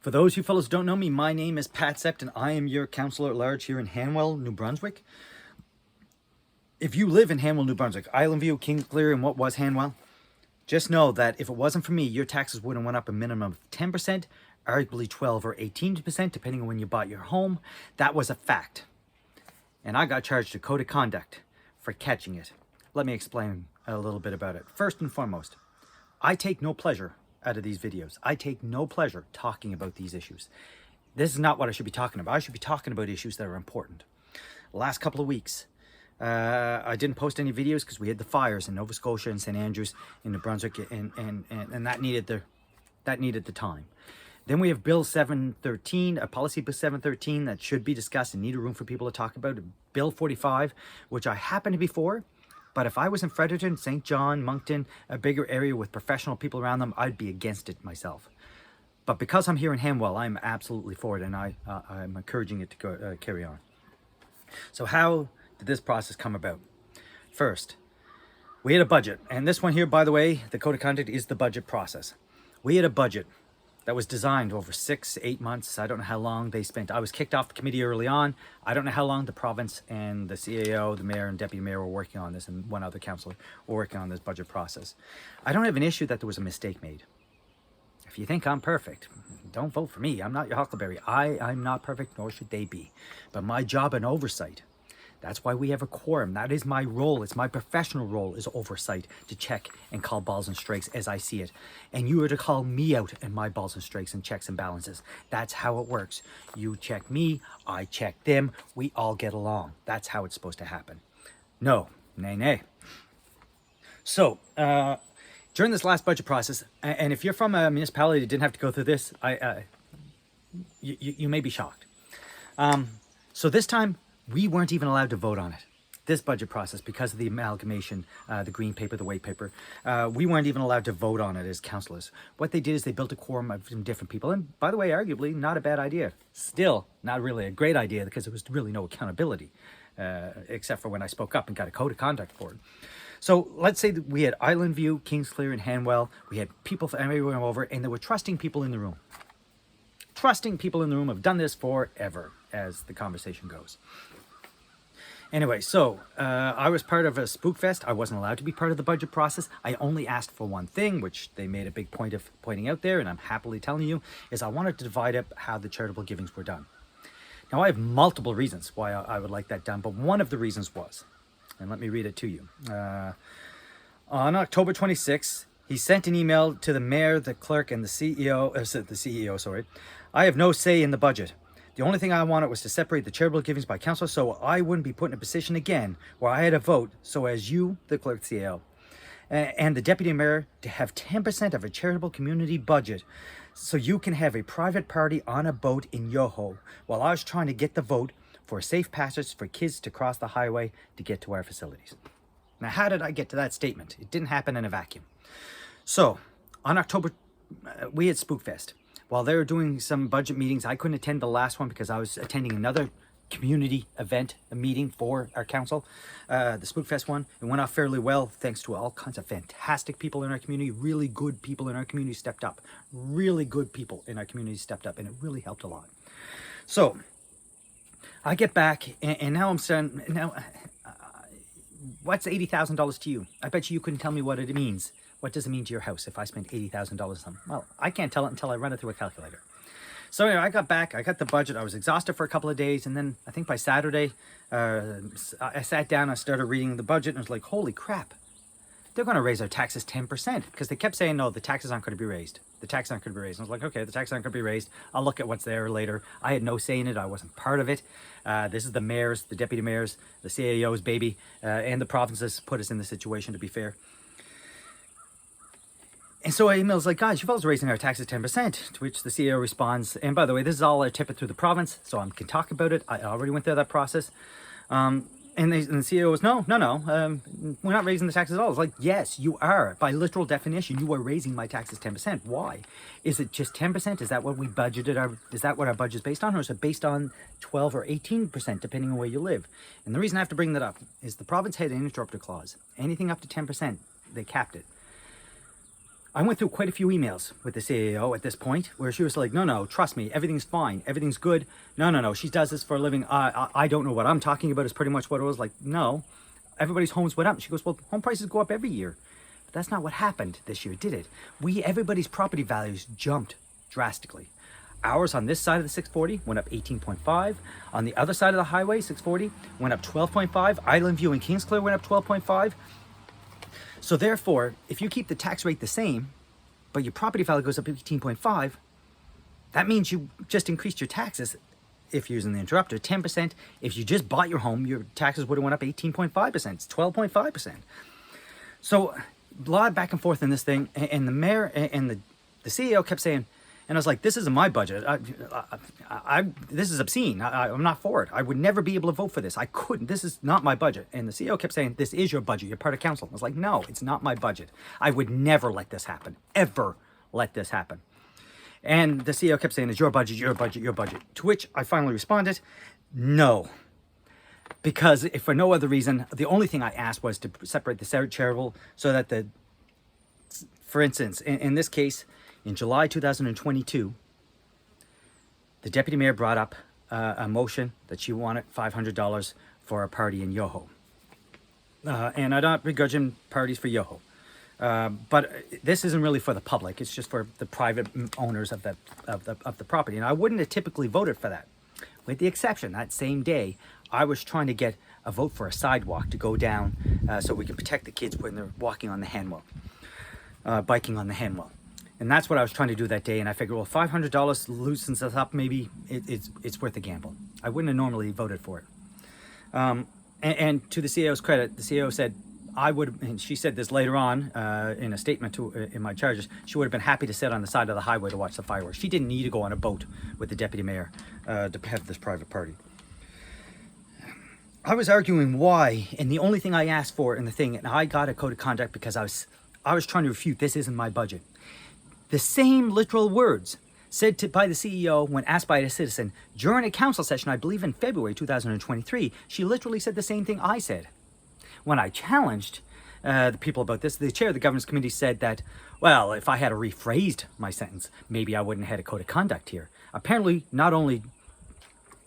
For those of you fellows who don't know me, my name is Pat Sept and I am your counselor at large here in Hanwell, New Brunswick. If you live in Hanwell, New Brunswick, Islandview, Kingsclear, and what was Hanwell, just know that if it wasn't for me, your taxes would have went up a minimum of 10%, arguably 12 or 18%, depending on when you bought your home. That was a fact. And I got charged a code of conduct for catching it. Let me explain a little bit about it. First and foremost, I take no pleasure out of these videos. I take no pleasure talking about these issues. This is not what I should be talking about. I should be talking about issues that are important. The last couple of weeks, I didn't post any videos because we had the fires in Nova Scotia and St. Andrews in New Brunswick, and that needed the time. Then we have Bill 713, a policy Bill 713 that should be discussed and need a room for people to talk about. Bill 45, which I happen to be for. But if I was in Fredericton, St. John, Moncton, a bigger area with professional people around them, I'd be against it myself. But because I'm here in Hanwell, I'm absolutely for it, and I'm encouraging it to go, carry on. So how did this process come about? First, we had a budget. And this one here, by the way, the code of conduct is the budget process. We had a budget that was designed over 6 to 8 months. I don't know how long they spent. I was kicked off the committee early on. I don't know how long the province and the CAO, the mayor and deputy mayor were working on this, and one other councillor were working on this budget process. I don't have an issue that there was a mistake made. If you think I'm perfect, don't vote for me. I'm not your huckleberry. I'm not perfect, nor should they be. But my job and oversight, that's why we have a quorum. That is my role. It's my professional role, is oversight, to check and call balls and strikes as I see it. And you are to call me out and my balls and strikes and checks and balances. That's how it works. You check me, I check them. We all get along. That's how it's supposed to happen. No, nay, nay. So, during this last budget process, and if you're from a municipality that didn't have to go through this, you may be shocked. So this time, we weren't even allowed to vote on it, this budget process, because of the amalgamation, the green paper, the white paper. We weren't even allowed to vote on it as councillors. What they did is they built a quorum of some different people. And by the way, arguably, not a bad idea. Still, not really a great idea, because there was really no accountability, except for when I spoke up and got a code of conduct for it. So let's say that we had Islandview, Kingsclear, and Hanwell. We had people from everywhere over, and there were trusting people in the room. Trusting people in the room have done this forever, as the conversation goes. Anyway, so I was part of a spook fest. I wasn't allowed to be part of the budget process. I only asked for one thing, which they made a big point of pointing out there, and I'm happily telling you, is I wanted to divide up how the charitable givings were done. Now, I have multiple reasons why I would like that done, but one of the reasons was, and let me read it to you. On October 26th, he sent an email to the mayor, the clerk, and the CEO, I have no say in the budget. The only thing I wanted was to separate the charitable givings by council, so I wouldn't be put in a position again where I had a vote so as you, the clerk, CEO, and the deputy mayor to have 10% of a charitable community budget so you can have a private party on a boat in Yoho while I was trying to get the vote for safe passage for kids to cross the highway to get to our facilities. Now, how did I get to that statement? It didn't happen in a vacuum. So, on October, we had Spookfest. While they were doing some budget meetings, I couldn't attend the last one because I was attending another community event, a meeting for our council. The Spookfest one, it went off fairly well thanks to all kinds of fantastic people in our community. Really good people in our community stepped up. Really good people in our community stepped up, and it really helped a lot. So, I get back, and now I'm saying, what's $80,000 to you? I bet you couldn't tell me what it means. What does it mean to your house if I spend $80,000 on something? Well, I can't tell it until I run it through a calculator. So anyway, I got back, I got the budget, I was exhausted for a couple of days, and then I think by Saturday, I sat down, I started reading the budget, and I was like, holy crap, they're going to raise our taxes 10%, because they kept saying, no, the taxes aren't going to be raised. The taxes aren't going to be raised. And I was like, okay, the taxes aren't going to be raised. I'll look at what's there later. I had no say in it. I wasn't part of it. This is the mayor's, the deputy mayor's, the CAO's baby, and the provinces put us in the situation, to be fair. And so I emailed like, guys, you fellas are raising our taxes 10%, to which the CEO responds, and by the way, this is all I tip it through the province, so I can talk about it. I already went through that process. And the CEO was, no, we're not raising the taxes at all. It's like, yes, you are. By literal definition, you are raising my taxes 10%. Why? Is it just 10%? Is that what we budgeted? Is that what our budget is based on? Or is it based on 12 or 18%, depending on where you live? And the reason I have to bring that up is the province had an interrupter clause. Anything up to 10%, they capped it. I went through quite a few emails with the CAO at this point where she was like, no, trust me, everything's fine. Everything's good. No. She does this for a living. I don't know what I'm talking about is pretty much what it was like. No, everybody's homes went up. She goes, well, home prices go up every year. But that's not what happened this year, did it? Everybody's property values jumped drastically. Ours on this side of the 640 went up 18.5. On the other side of the highway, 640, went up 12.5. Islandview and Kingsclear went up 12.5. So therefore, if you keep the tax rate the same, but your property value goes up 18.5, that means you just increased your taxes, if you're using the interrupter, 10%. If you just bought your home, your taxes would have went up 18.5%. It's 12.5%. So a lot of back and forth in this thing, and the mayor and the CEO kept saying, and I was like, this isn't my budget. This is obscene. I'm not for it. I would never be able to vote for this. I couldn't. This is not my budget. And the CEO kept saying, this is your budget. You're part of council. I was like, no, it's not my budget. I would never let this happen. Ever let this happen. And the CEO kept saying, it's your budget, your budget, your budget. To which I finally responded, no. Because if for no other reason, the only thing I asked was to separate the charitable so that for instance, in this case, in July 2022, the deputy mayor brought up a motion that she wanted $500 for a party in Yoho. And I'm not begrudging parties for Yoho. But this isn't really for the public. It's just for the private owners of the property. And I wouldn't have typically voted for that. With the exception, that same day, I was trying to get a vote for a sidewalk to go down so we can protect the kids when they're walking on the Hanwell, biking on the Hanwell. And that's what I was trying to do that day. And I figured, well, $500 loosens us up. Maybe it's worth a gamble. I wouldn't have normally voted for it. And to the CEO's credit, the CEO said, and she said this later on in a statement in my charges, she would have been happy to sit on the side of the highway to watch the fireworks. She didn't need to go on a boat with the deputy mayor to have this private party. I was arguing why, and the only thing I asked for in the thing, and I got a code of conduct because I was trying to refute, this isn't my budget. The same literal words said by the CEO when asked by a citizen during a council session, I believe in February 2023, she literally said the same thing I said. When I challenged the people about this, the chair of the governance committee said that, well, if I had rephrased my sentence, maybe I wouldn't have had a code of conduct here. Apparently, not only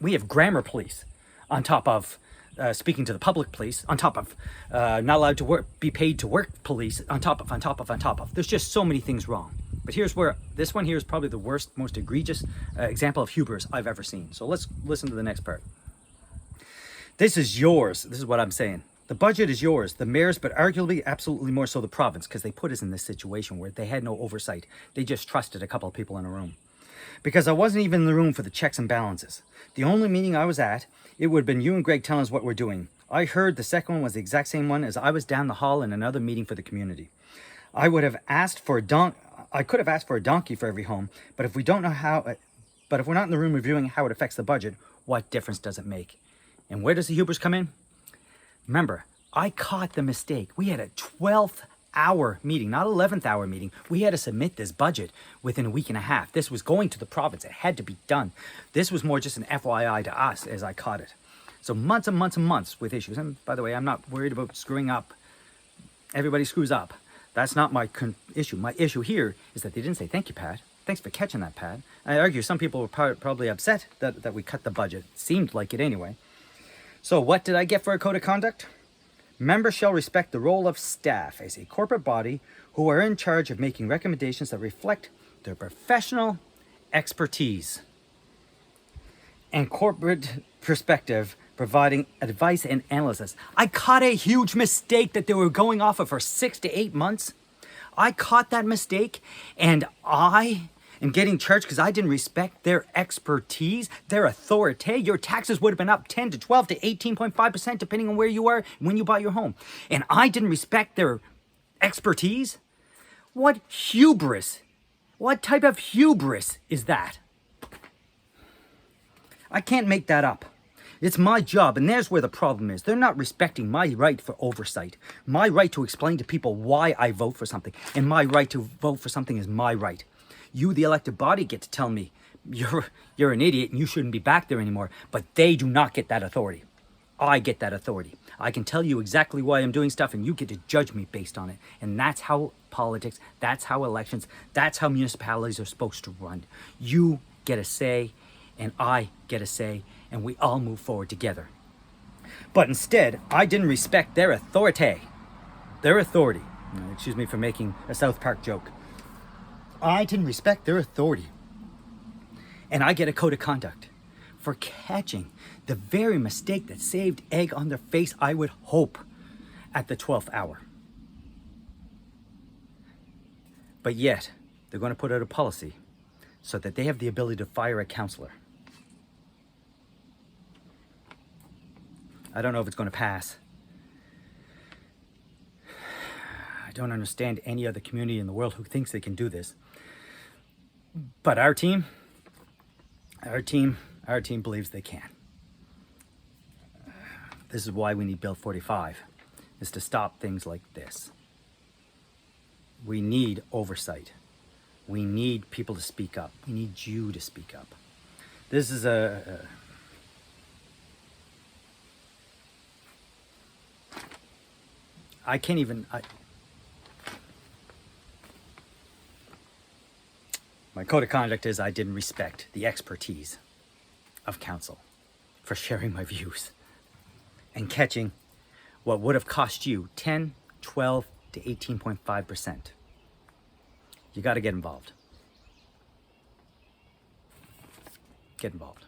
we have grammar police on top of speaking to the public police, on top of not allowed to be paid to work police, on top of. There's just so many things wrong. But here's where, this one here is probably the worst, most egregious example of hubris I've ever seen. So let's listen to the next part. This is yours. This is what I'm saying. The budget is yours, the mayor's, but arguably absolutely more so the province, because they put us in this situation where they had no oversight. They just trusted a couple of people in a room. Because I wasn't even in the room for the checks and balances. The only meeting I was at, it would have been you and Greg telling us what we're doing. I heard the second one was the exact same one as I was down the hall in another meeting for the community. I would have asked for I could have asked for a donkey for every home, but if we don't know how, but if we're not in the room reviewing how it affects the budget, what difference does it make? And where does the hubris come in? Remember, I caught the mistake. We had a 12th hour meeting, not 11th hour meeting. We had to submit this budget within a week and a half. This was going to the province. It had to be done. This was more just an FYI to us as I caught it. So months and months and months with issues. And by the way, I'm not worried about screwing up. Everybody screws up. That's not my issue. My issue here is that they didn't say, thank you, Pat. Thanks for catching that, Pat. I argue some people were probably upset that we cut the budget. Seemed like it anyway. So what did I get for a code of conduct? Members shall respect the role of staff as a corporate body who are in charge of making recommendations that reflect their professional expertise and corporate perspective, providing advice and analysis. I caught a huge mistake that they were going off of for 6 to 8 months. I caught that mistake, and I am getting charged because I didn't respect their expertise, their authority. Your taxes would have been up 10 to 12 to 18.5% depending on where you are when you buy your home. And I didn't respect their expertise? What hubris? What type of hubris is that? I can't make that up. It's my job, and there's where the problem is. They're not respecting my right for oversight, my right to explain to people why I vote for something, and my right to vote for something is my right. You, the elected body, get to tell me you're an idiot and you shouldn't be back there anymore, but they do not get that authority. I get that authority. I can tell you exactly why I'm doing stuff, and you get to judge me based on it, and that's how politics. That's how elections, that's how municipalities are supposed to run. You get a say, and I get a say, and we all move forward together. But instead, I didn't respect their authority. Their authority. Excuse me for making a South Park joke. I didn't respect their authority. And I get a code of conduct for catching the very mistake that saved egg on their face, I would hope, at the 12th hour. But yet, they're going to put out a policy so that they have the ability to fire a councillor. I don't know if it's going to pass. I don't understand any other community in the world who thinks they can do this. But our team believes they can. This is why we need Bill 45, is to stop things like this. We need oversight. We need people to speak up. We need you to speak up. This is I can't even, my code of conduct is I didn't respect the expertise of council for sharing my views and catching what would have cost you 10, 12 to 18.5%. You got to get involved. Get involved.